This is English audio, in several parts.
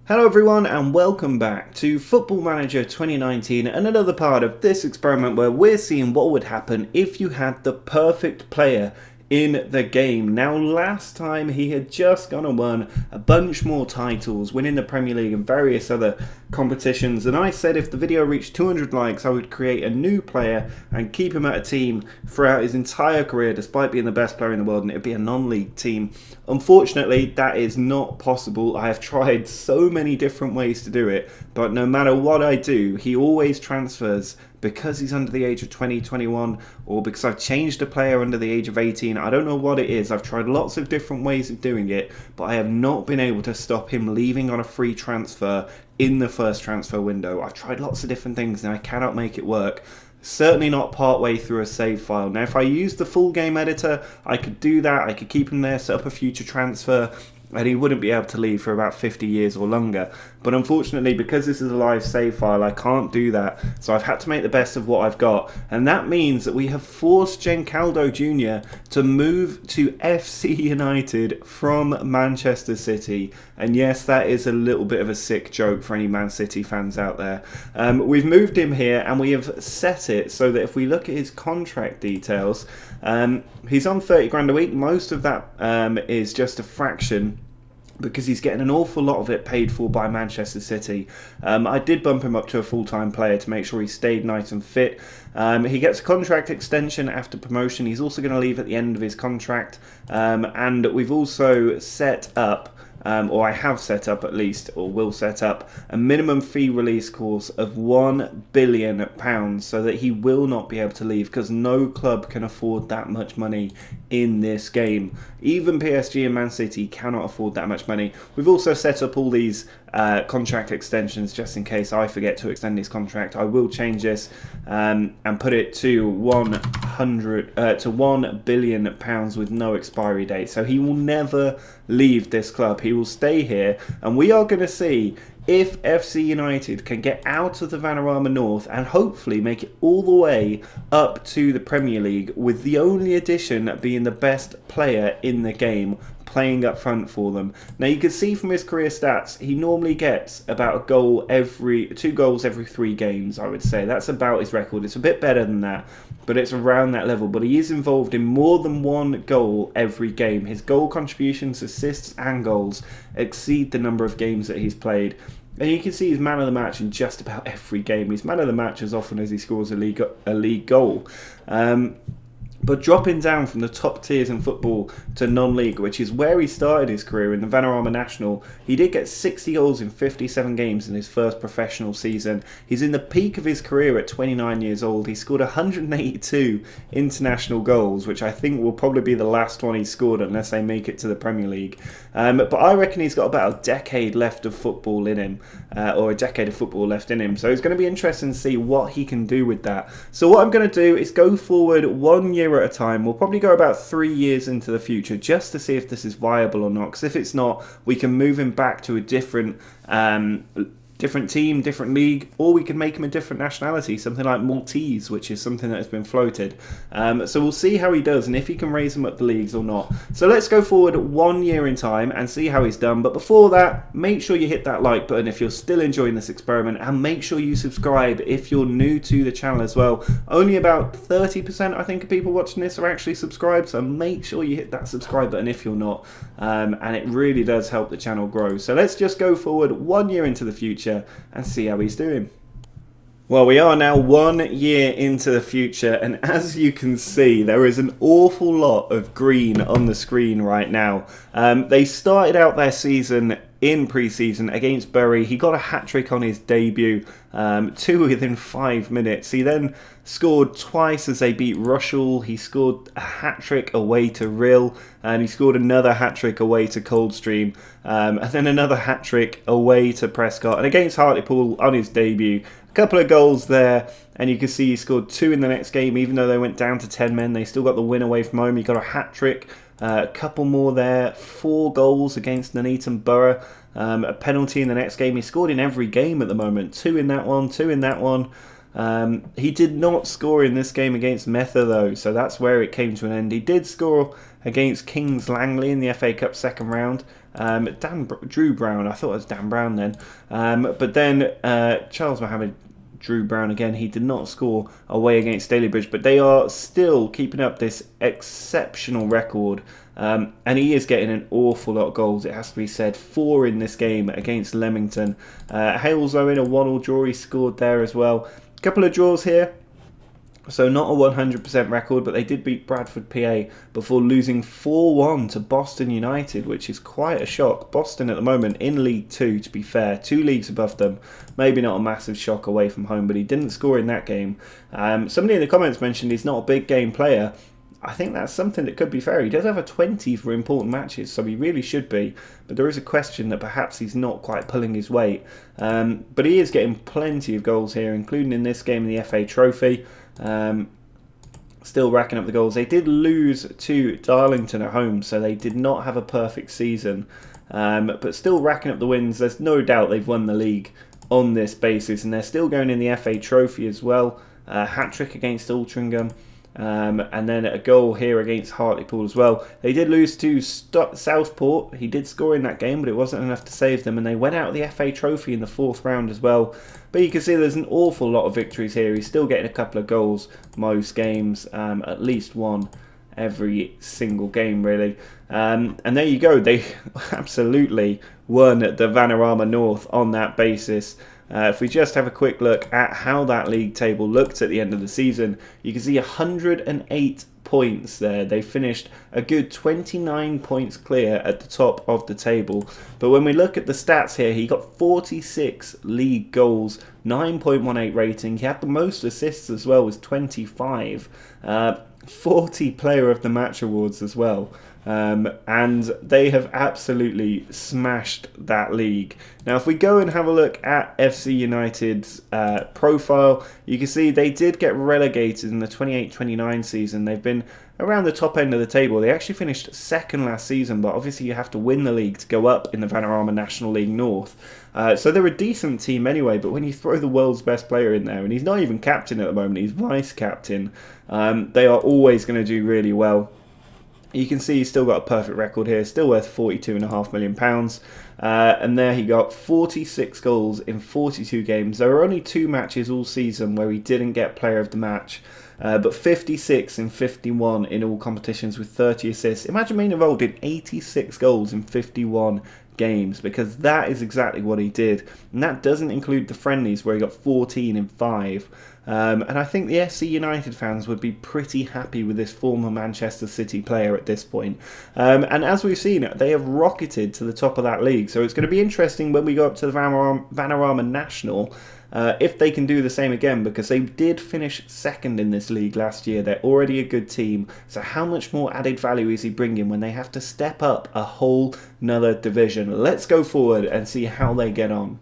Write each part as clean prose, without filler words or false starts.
Hello everyone and welcome back to Football Manager 2019 and another part of this experiment where we're seeing what would happen if you had the perfect player in the game. Now last time he had just gone and won a bunch more titles, winning the Premier League and various other competitions, and I said if the video reached 200 likes I would create a new player and keep him at a team throughout his entire career despite being the best player in the world, and it would be a non-league team. Unfortunately that is not possible. I have tried so many different ways to do it, but no matter what I do he always transfers because he's under the age of 20, 21, or because I've changed a player under the age of 18. I don't know what it is. I've tried lots of different ways of doing it, but I have not been able to stop him leaving on a free transfer in the first transfer window. I've tried lots of different things and I cannot make it work. Certainly not part way through a save file. Now if I used the full game editor, I could do that. I could keep him there, set up a future transfer, and he wouldn't be able to leave for about 50 years or longer. But unfortunately, because this is a live save file, I can't do that. So I've had to make the best of what I've got. And that means that we have forced Jenkaldo Jr. to move to FC United from Manchester City. And yes, that is a little bit of a sick joke for any Man City fans out there. We've moved him here and we have set it so that if we look at his contract details, he's on 30 grand a week. Most of that is just a fraction, because he's getting an awful lot of it paid for by Manchester City. I did bump him up to a full-time player to make sure he stayed nice and fit. He gets a contract extension after promotion. He's also going to leave at the end of his contract. And we've also set up, or I have set up at least, or will set up, a minimum fee release clause of £1 billion so that he will not be able to leave, because no club can afford that much money in this game. Even PSG and Man City cannot afford that much money. We've also set up all these contract extensions just in case I forget to extend his contract. I will change this and put it to £1 billion with no expiry date. So he will never leave this club. He will stay here, and we are going to see if FC United can get out of the Vanarama North and hopefully make it all the way up to the Premier League, with the only addition being the best player in the game playing up front for them. Now you can see from his career stats, he normally gets about two goals every 3 games, I would say. That's about his record. It's a bit better than that, but it's around that level. But he is involved in more than 1 goal every game. His goal contributions, assists and goals exceed the number of games that he's played. And you can see he's man of the match in just about every game. He's man of the match as often as he scores a league goal. But dropping down from the top tiers in football to non-league, which is where he started his career in the Vanarama National, he did get 60 goals in 57 games in his first professional season. He's in the peak of his career at 29 years old. He scored 182 international goals, which I think will probably be the last one he scored unless they make it to the Premier League. But I reckon he's got about a decade left of football in him, or a decade of football left in him. So it's going to be interesting to see what he can do with that. So what I'm going to do is go forward 1 year at a time. We'll probably go about 3 years into the future just to see if this is viable or not, because if it's not, we can move him back to a different team, different league, or we can make him a different nationality, something like Maltese, which is something that has been floated. So we'll see how he does and if he can raise him up the leagues or not. So let's go forward 1 year in time and see how he's done. But before that, make sure you hit that like button if you're still enjoying this experiment, and make sure you subscribe if you're new to the channel as well. Only about 30% I think of people watching this are actually subscribed, so make sure you hit that subscribe button if you're not, and it really does help the channel grow. So let's just go forward 1 year into the future and see how he's doing. Well, we are now 1 year into the future, and as you can see, there is an awful lot of green on the screen right now. They started out their season in pre-season against Bury. He got a hat-trick on his debut, 2 within 5 minutes. He then scored twice as they beat Rushall. He scored a hat-trick away to Rill, and he scored another hat-trick away to Coldstream, and then another hat-trick away to Prescott. And against Hartlepool on his debut, a couple of goals there, and you can see he scored 2 in the next game. Even though they went down to 10 men, they still got the win away from home. He got a hat-trick, a couple more there, 4 goals against Nuneaton Borough, a penalty in the next game. He scored in every game at the moment, 2 in that one, 2 in that one. He did not score in this game against Mether though, so that's where it came to an end. He did score against Kings Langley in the FA Cup second round, Drew Brown, I thought it was Dan Brown then. But then Charles Mohammed Drew Brown again, he did not score away against Stalybridge, but they are still keeping up this exceptional record. And he is getting an awful lot of goals, it has to be said. 4 in this game against Leamington. Hales Owen, a 1-1 draw, he scored there as well. A couple of draws here. So not a 100% record, but they did beat Bradford PA before losing 4-1 to Boston United, which is quite a shock. Boston at the moment in League 2, to be fair, 2 leagues above them. Maybe not a massive shock away from home, but he didn't score in that game. Somebody in the comments mentioned he's not a big game player. I think that's something that could be fair. He does have a 20 for important matches, so he really should be. But there is a question that perhaps he's not quite pulling his weight. But he is getting plenty of goals here, including in this game in the FA Trophy. Still racking up the goals. They did lose to Darlington at home, so they did not have a perfect season. But still racking up the wins. There's no doubt they've won the league on this basis, and they're still going in the FA Trophy as well. Hat-trick against Altrincham. And then a goal here against Hartlepool as well. They did lose to Southport. He did score in that game, but it wasn't enough to save them, and they went out of the FA Trophy in the 4th round as well. But you can see there's an awful lot of victories here. He's still getting a couple of goals most games, at least one every single game really. And there you go, they absolutely won the Vanarama North on that basis. If we just have a quick look at how that league table looked at the end of the season, you can see 108 points there. They finished a good 29 points clear at the top of the table. But when we look at the stats here, he got 46 league goals, 9.18 rating. He had the most assists as well, was 25. 40 Player of the Match awards as well. And they have absolutely smashed that league. Now, if we go and have a look at FC United's profile, you can see they did get relegated in the 28-29 season. They've been around the top end of the table. They actually finished 2nd last season, but obviously you have to win the league to go up in the Vanarama National League North. So they're a decent team anyway, but when you throw the world's best player in there, and he's not even captain at the moment, he's vice-captain, they are always going to do really well. You can see he's still got a perfect record here, still worth £42.5 million. And there he got 46 goals in 42 games. There were only 2 matches all season where he didn't get player of the match. But 56 in 51 in all competitions with 30 assists. Imagine being involved in 86 goals in 51 games, because that is exactly what he did. And that doesn't include the friendlies where he got 14 in 5. And I think the SC United fans would be pretty happy with this former Manchester City player at this point. And as we've seen, they have rocketed to the top of that league. So it's going to be interesting when we go up to the Vanarama National, if they can do the same again, because they did finish 2nd in this league last year. They're already a good team. So how much more added value is he bringing when they have to step up a whole nother division? Let's go forward and see how they get on.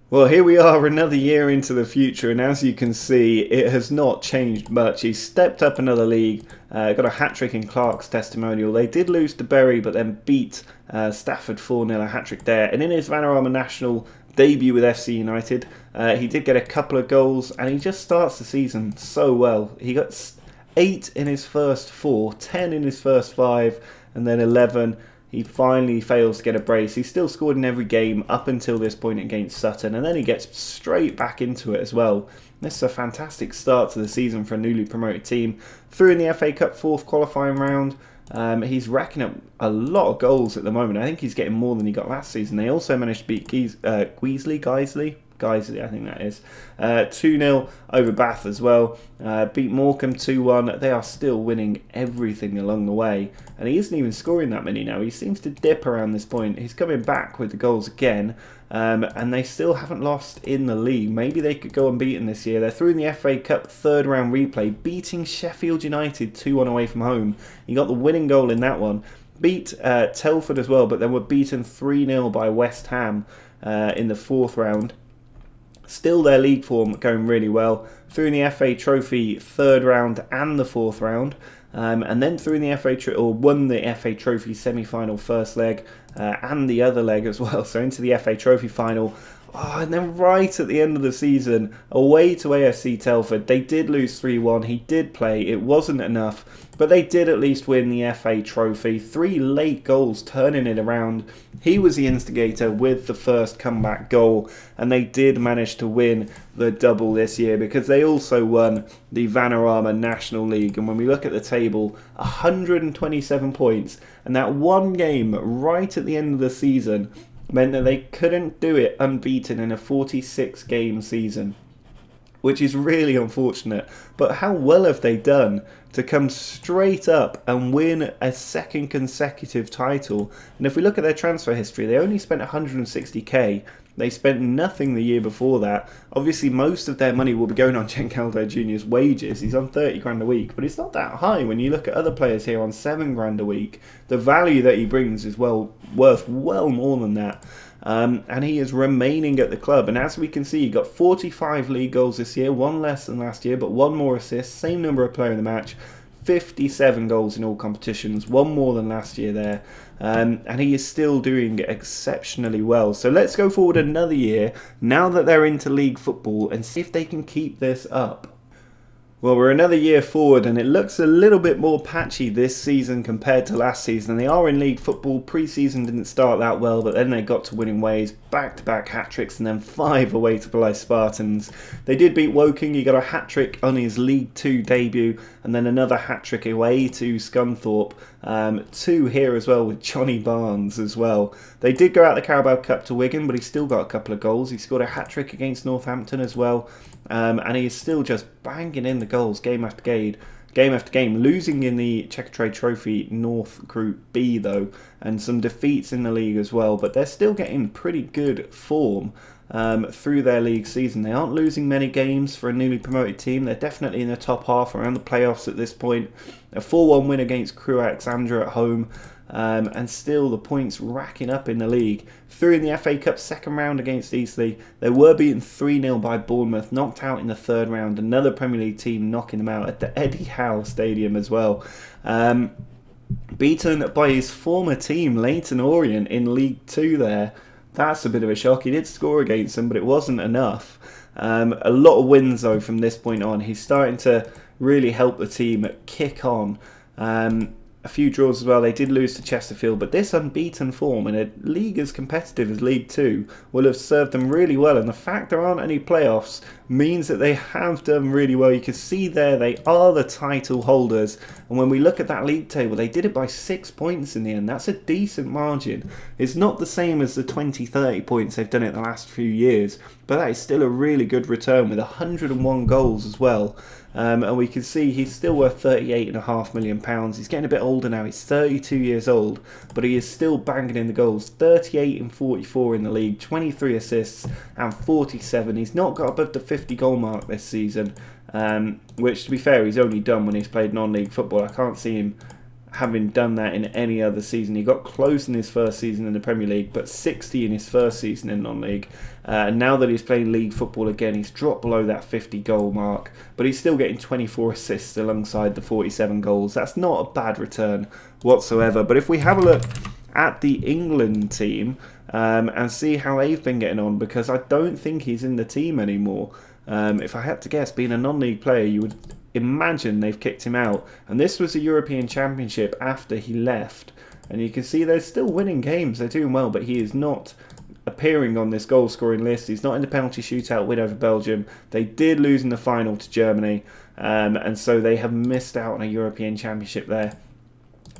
Well, here we are another year into the future, and as you can see, it has not changed much. He's stepped up another league, got a hat-trick in Clark's testimonial. They did lose to Bury, but then beat Stafford 4-0, a hat-trick there. And in his Vanarama National debut with FC United, he did get a couple of goals, and he just starts the season so well. He got 8 in his first 4, 10 in his first 5, and then 11. He finally fails to get a brace. He's still scored in every game up until this point against Sutton, and then he gets straight back into it as well. This is a fantastic start to the season for a newly promoted team. Through in the FA Cup 4th qualifying round. He's racking up a lot of goals at the moment. I think he's getting more than he got last season. They also managed to beat Guiseley, I think that is. 2-0 over Bath as well. Beat Morecambe 2-1. They are still winning everything along the way. And he isn't even scoring that many now. He seems to dip around this point. He's coming back with the goals again. And they still haven't lost in the league. Maybe they could go unbeaten this year. They're through in the FA Cup 3rd round replay, beating Sheffield United 2-1 away from home. He got the winning goal in that one. Beat Telford as well, but then were beaten 3-0 by West Ham in the 4th round. Still their league form going really well. Through in the FA Trophy 3rd round and the 4th round. And then through in the won the FA Trophy semi-final first leg and the other leg as well. So into the FA Trophy final. Oh, and then right at the end of the season, away to AFC Telford, they did lose 3-1. He did play. It wasn't enough, but they did at least win the FA Trophy. 3 late goals turning it around. He was the instigator with the first comeback goal, and they did manage to win the double this year because they also won the Vanarama National League. And when we look at the table, 127 points, and that one game right at the end of the season meant that they couldn't do it unbeaten in a 46-game season, which is really unfortunate. But how well have they done to come straight up and win a second consecutive title? And if we look at their transfer history, they only spent 160k. They spent nothing the year before that. Obviously, most of their money will be going on Jenkaldo Jr.'s wages. He's on 30 grand a week, but it's not that high when you look at other players here on 7 grand a week. The value that he brings is worth well more than that. And he is remaining at the club. And as we can see, he got 45 league goals this year, 1 less than last year, but 1 more assist, same number of player in the match. 57 goals in all competitions, 1 more than last year there. And he is still doing exceptionally well. So let's go forward another year, now that they're into league football, and see if they can keep this up. Well, we're another year forward, and it looks a little bit more patchy this season compared to last season. They are in league football. Pre-season didn't start that well, but then they got to winning ways, back-to-back hat-tricks, and then 5 away to Blythe Spartans. They did beat Woking. He got a hat-trick on his League 2 debut, and then another hat-trick away to Scunthorpe. 2 here as well with Johnny Barnes as well. They did go out the Carabao Cup to Wigan, but he still got a couple of goals. He scored a hat-trick against Northampton as well. And he is still just banging in the goals game after game, losing in the Checkatrade Trophy North Group B though, and some defeats in the league as well, but they're still getting pretty good form through their league season. They aren't losing many games for a newly promoted team. They're definitely in the top half around the playoffs at this point. A 4-1 win against Crewe Alexandra at home. And still the points racking up in the league. Through in the FA Cup second round against Eastleigh. They were beaten 3-0 by Bournemouth, knocked out in the third round. Another Premier League team knocking them out at the Eddie Howe Stadium as well. Beaten by his former team, Leyton Orient, in League 2 there. That's a bit of a shock. He did score against them, but it wasn't enough. A lot of wins though from this point on. He's starting to really help the team kick on. A few draws as well. They did lose to Chesterfield, but this unbeaten form in a league as competitive as League 2 will have served them really well, and the fact there aren't any playoffs means that they have done really well. You can see there they are the title holders, and when we look at that league table, they did it by 6 points in the end. That's a decent margin. It's not the same as the 20-30 points they've done it the last few years, but that is still a really good return with 101 goals as well. And we can see he's still worth £38.5 million. He's getting a bit older now. He's 32 years old, but he is still banging in the goals. 38 and 44 in the league, 23 assists and 47. He's not got above the 50 goal mark this season, which to be fair, he's only done when he's played non-league football. I can't see him having done that in any other season. He got close in his first season in the Premier League, but 60 in his first season in non-league. Now that he's playing league football again, he's dropped below that 50 goal mark, but he's still getting 24 assists alongside the 47 goals. That's not a bad return whatsoever. But if we have a look at the England team and see how they've been getting on, because I don't think he's in the team anymore. If I had to guess, being a non-league player, you would imagine they've kicked him out. And this was a European Championship after he left. And you can see they're still winning games. They're doing well, but he is not appearing on this goal scoring list. He's not in the penalty shootout win over Belgium. They did lose in the final to Germany. And so they have missed out on a European Championship there.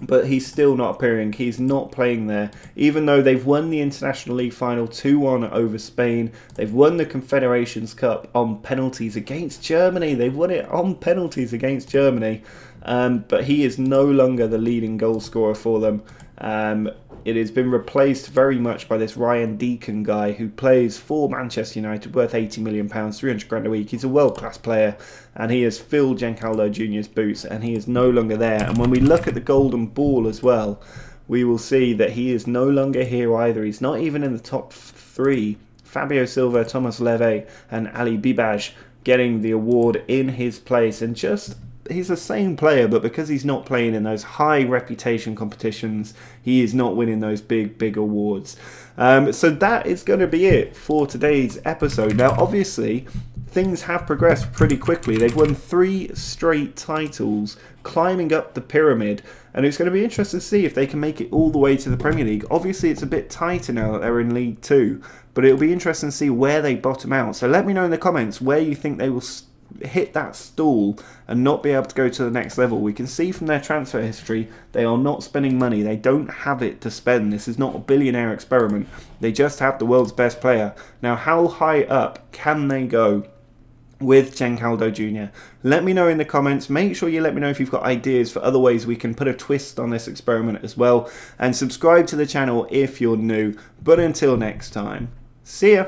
But he's still not appearing. He's not playing there. Even though they've won the International League final 2-1 over Spain. They've won the Confederations Cup on penalties against Germany. They've won it on penalties against Germany. But he is no longer the leading goal scorer for them. It has been replaced very much by this Ryan Deacon guy who plays for Manchester United, worth £80 million, 300 grand a week. He's a world-class player, and he has filled Jenkaldo Jr.'s boots, and he is no longer there. And when we look at the golden ball as well, we will see that he is no longer here either. He's not even in the top 3. Fabio Silva, Thomas Leve, and Ali Bibaj getting the award in his place. And just the same player, but because he's not playing in those high reputation competitions, he is not winning those big awards. So that is going to be it for today's episode. Now, obviously, things have progressed pretty quickly. They've won 3 straight titles, climbing up the pyramid, and it's going to be interesting to see if they can make it all the way to the Premier League. Obviously, it's a bit tighter now that they're in League 2, but it'll be interesting to see where they bottom out. So let me know in the comments where you think they will hit that stall and not be able to go to the next level. We can see from their transfer history they are not spending money. They don't have it to spend. This is not a billionaire experiment. They just have the world's best player. Now, how high up can they go with Jenkaldo Jr.? Let me know in the comments. Make sure you let me know if you've got ideas for other ways we can put a twist on this experiment as well, and subscribe to the channel if you're new. But until next time, see ya.